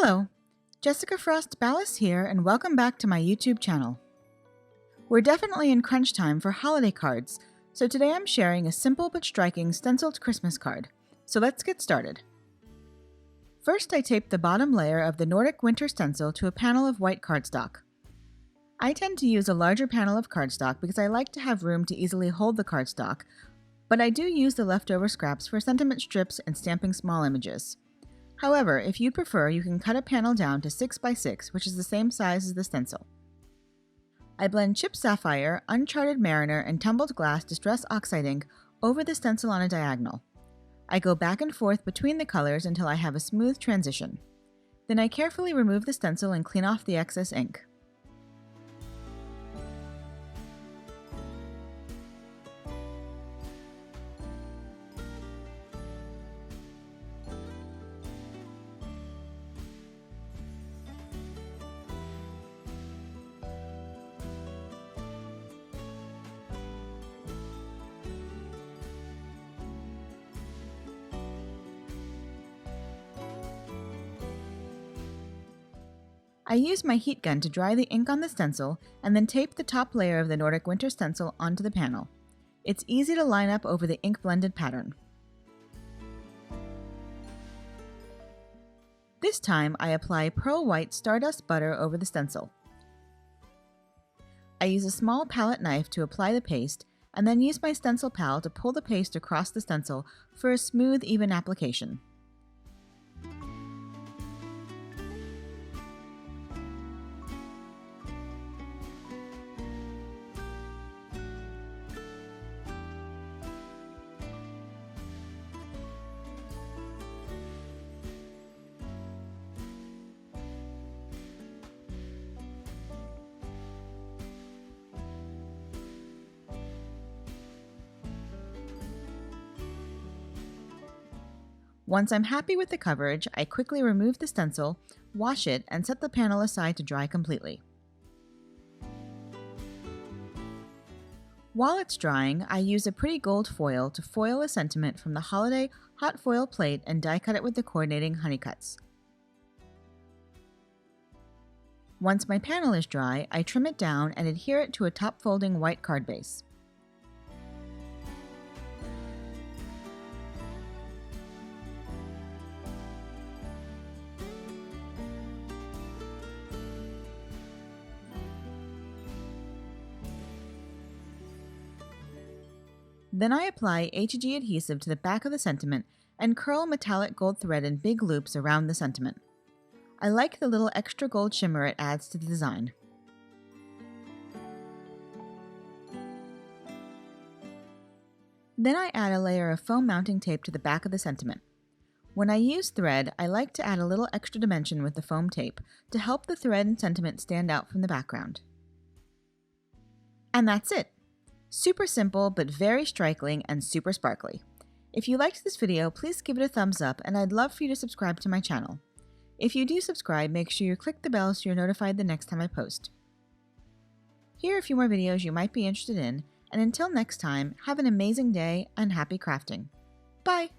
Hello, Jessica Frost-Ballas here, and welcome back to my YouTube channel. We're definitely in crunch time for holiday cards, so today I'm sharing a simple but striking stenciled Christmas card. So let's get started. First, I taped the bottom layer of the Nordic winter stencil to a panel of white cardstock. I tend to use a larger panel of cardstock because I like to have room to easily hold the cardstock, but I do use the leftover scraps for sentiment strips and stamping small images. However, if you prefer, you can cut a panel down to 6 by 6, which is the same size as the stencil. I blend Chipped Sapphire, Uncharted Mariner, and Tumbled Glass Distress Oxide ink over the stencil on a diagonal. I go back and forth between the colors until I have a smooth transition. Then I carefully remove the stencil and clean off the excess ink. I use my heat gun to dry the ink on the stencil and then tape the top layer of the Nordic winter stencil onto the panel. It's easy to line up over the ink blended pattern. This time I apply pearl white Stardust butter over the stencil. I use a small palette knife to apply the paste and then use my stencil pal to pull the paste across the stencil for a smooth, even application. Once I'm happy with the coverage, I quickly remove the stencil, wash it, and set the panel aside to dry completely. While it's drying, I use a pretty gold foil to foil a sentiment from the holiday hot foil plate and die cut it with the coordinating honey cuts. Once my panel is dry, I trim it down and adhere it to a top folding white card base. Then I apply HG adhesive to the back of the sentiment and curl metallic gold thread in big loops around the sentiment. I like the little extra gold shimmer it adds to the design. Then I add a layer of foam mounting tape to the back of the sentiment. When I use thread, I like to add a little extra dimension with the foam tape to help the thread and sentiment stand out from the background. And that's it! Super simple, but very striking and super sparkly. If you liked this video, please give it a thumbs up, and I'd love for you to subscribe to my channel. If you do subscribe, make sure you click the bell so you're notified the next time I post. Here are a few more videos you might be interested in, and until next time, have an amazing day and happy crafting. Bye!